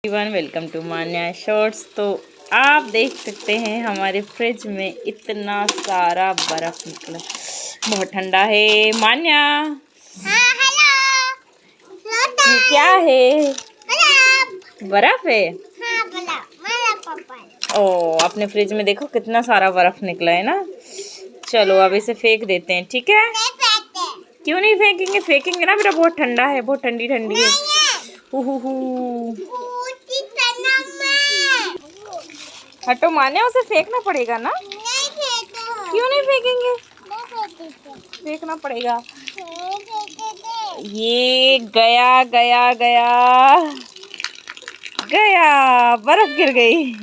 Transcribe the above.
Everyone welcome to Manya shorts. तो आप देख सकते हैं हमारे फ्रिज में इतना सारा बर्फ निकला, बहुत ठंडा है। मान्या हाँ, ये क्या है? बर्फ है। ओ अपने फ्रिज में देखो कितना सारा बर्फ निकला है ना। चलो अब इसे फेंक देते हैं, ठीक है? क्यों नहीं फेंकेंगे? फेंकेंगे ना बेटा, बहुत ठंडा है, बहुत ठंडी ठंडी है। हटो मान्या, उसे फेंकना पड़ेगा ना। क्यों नहीं फेंकेंगे? फेंकना पड़ेगा। ये गया गया गया गया, बर्फ गिर गई।